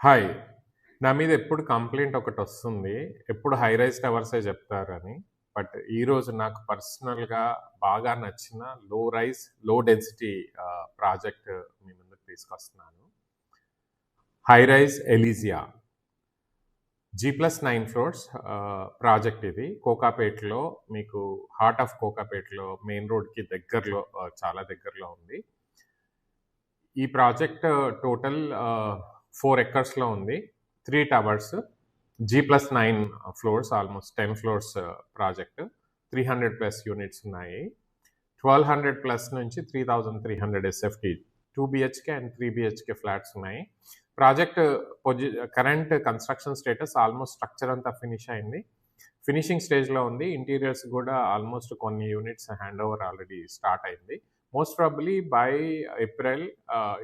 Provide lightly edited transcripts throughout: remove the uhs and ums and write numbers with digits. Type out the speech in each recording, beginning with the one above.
Hi. నా మీద ఎప్పుడు కంప్లెయింట్ ఒకటొస్తుంది. ఎప్పుడు హై రైజ్ టవర్సే జెప్తారని. బట్ ఈరోజు నాకు పర్సనల్‌గా బాగా నచ్చిన లో రైజ్, లో డెన్సిటీ ప్రాజెక్ట్ మీ ముందుకు తీసుకొస్తున్నాను. హై రైజ్ ఎలీజియా. G+9 ఫ్లోర్స్ ప్రాజెక్ట్ ఇది. కోకాపేట్‌లో మీకు హార్ట్ ఆఫ్ కోకాపేట్‌లో మెయిన్ రోడ్‌కి దగ్గరలో చాలా దగ్గరలో ఉంది. ఈ ప్రాజెక్ట్ టోటల్ 4 ఎకర్స్‌లో ఉంది. 3 towers. G+9 floors almost 10 floors project. 300+ units ఉన్నాయి. 1200+ నుంచి 3300 SFT 2 BHK and 3 BHK flats ఉన్నాయి. Project current construction status almost structure అంతా ఫినిష్ అయింది. ఫినిషింగ్ స్టేజ్‌లో ఉంది. ఇంటీరియర్స్ గూడా ఆల్మోస్ట్ కొన్ని units hand over already start అయింది. Most probably by April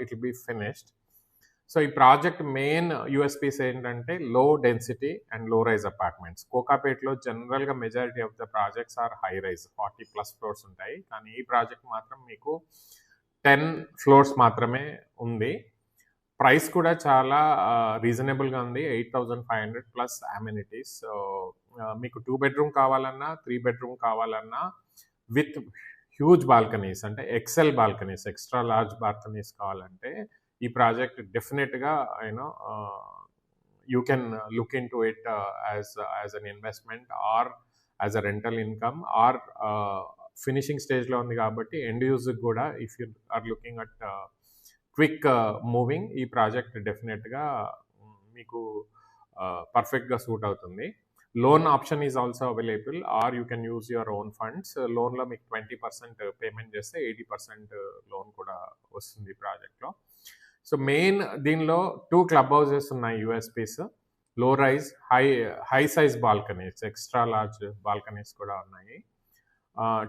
it will be finished. So, ఈ ప్రాజెక్ట్ మెయిన్ యూఎస్‌పీస్ ఏంటంటే low density and low rise apartments. కోకాపేట్‌లో జనరల్‌గా majority of the projects are high rise 40+ floors ఉంటాయి. కానీ ఈ project మాత్రం మీకు 10 ఫ్లోర్స్ మాత్రమే ఉంది. ప్రైస్ కూడా చాలా రీజనబుల్‌గా ఉంది. 8,500 ప్లస్ అమెనిటీస్. సో, మీకు 2 బెడ్‌రూమ్ కావాలన్నా, 3 బెడ్‌రూమ్ కావాలన్నా విత్ హ్యూజ్ బాల్కనీస్ అంటే XL balconies, extra large balconies కావాలంటే ఈ ప్రాజెక్ట్ డెఫినిట్‌గా you can look into it as an investment or as a rental income or finishing స్టేజ్‌లో ఉంది కాబట్టి ఎండ్ యూజర్‌కి కూడా if you are looking at quick moving ఈ ప్రాజెక్ట్ డెఫినెట్‌గా మీకు పర్ఫెక్ట్‌గా సూట్ అవుతుంది. Loan option is also available or you can use your own funds. లోన్‌లో మీకు 20% పేమెంట్ చేస్తే 80% లోన్ కూడా వస్తుంది ఈ ప్రాజెక్ట్‌లో. సో, మెయిన్ దీనిలో 2 క్లబ్ హౌసెస్ ఉన్నాయి USPs. Low rise, high size balconies, extra large balconies కూడా ఉన్నాయి.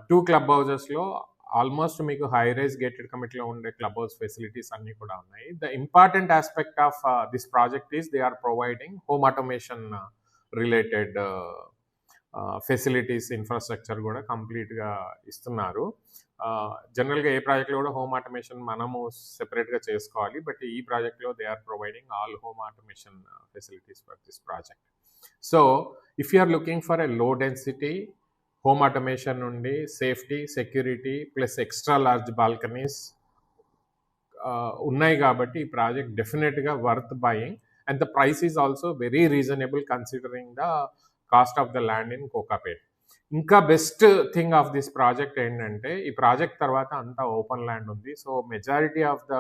2 క్లబ్ హౌసెస్‌లో ఆల్మోస్ట్ మీకు హై రైజ్ గేటెడ్ కమ్యూనిటీలో ఉండే క్లబ్ హౌస్ ఫెసిలిటీస్ అన్నీ కూడా ఉన్నాయి. The important aspect of this project is they are providing home automation related facilities, infrastructure గూడా కంప్లీట్‌గా ఇస్తున్నారు. జనరల్‌గా ఏ ప్రాజెక్ట్‌లో కూడా హోమ్ ఆటోమేషన్ మనము సెపరేట్‌గా చేసుకోవాలి. బట్ ఈ ప్రాజెక్ట్‌లో they are providing all home automation facilities for this project. So, if you are looking for a low density home automation నుండి safety, security plus extra large balconies ఉన్నాయి కాబట్టి ఈ ప్రాజెక్ట్ డెఫినెట్‌గా worth buying and the price is also very reasonable considering the cost of the land in Kokapet. ఇంకా best thing of this project ఏంటంటే ఈ project తర్వాత అంతా ఓపెన్ ల్యాండ్ ఉంది. So, majority of the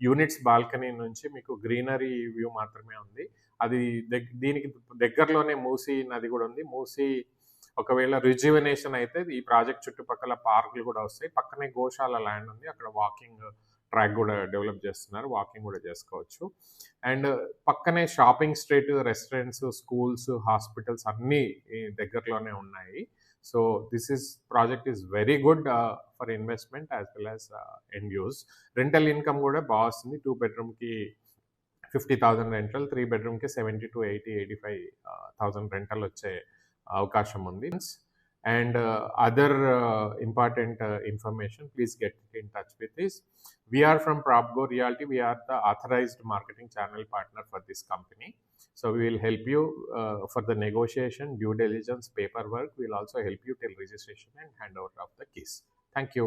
units balcony నుంచి మీకు greenery view మాత్రమే ఉంది. అది దీనికి దగ్గరలోనే మూసీ నది కూడా ఉంది. మూసీ ఒకవేళ రిజ్యువనేషన్ అయితే ఈ ప్రాజెక్ట్ చుట్టుపక్కల పార్కులు కూడా వస్తాయి. పక్కనే గోశాల ల్యాండ్ ఉంది. అక్కడ వాకింగ్ ట్రాక్ కూడా డెవలప్ చేస్తున్నారు. వాకింగ్ కూడా చేసుకోవచ్చు. అండ్ పక్కనే shopping street, restaurants, schools, hospitals అన్నీ ఈ దగ్గరలోనే ఉన్నాయి. So, project is very good for investment as well as end use. Rental income కూడా బా వస్తుంది. 2 బెడ్‌రూమ్‌కి 50,000 రెంటల్, 3 బెడ్‌రూమ్‌కి 70,000-80,000 రెంటల్ వచ్చే అవకాశం ఉంది. And other important information, please get in touch with this. We are from PropGo Realty. We are the authorized marketing channel partner for this company. So, we will help you for the negotiation, due diligence, paperwork. We will also help you till registration and handover of the keys. Thank you.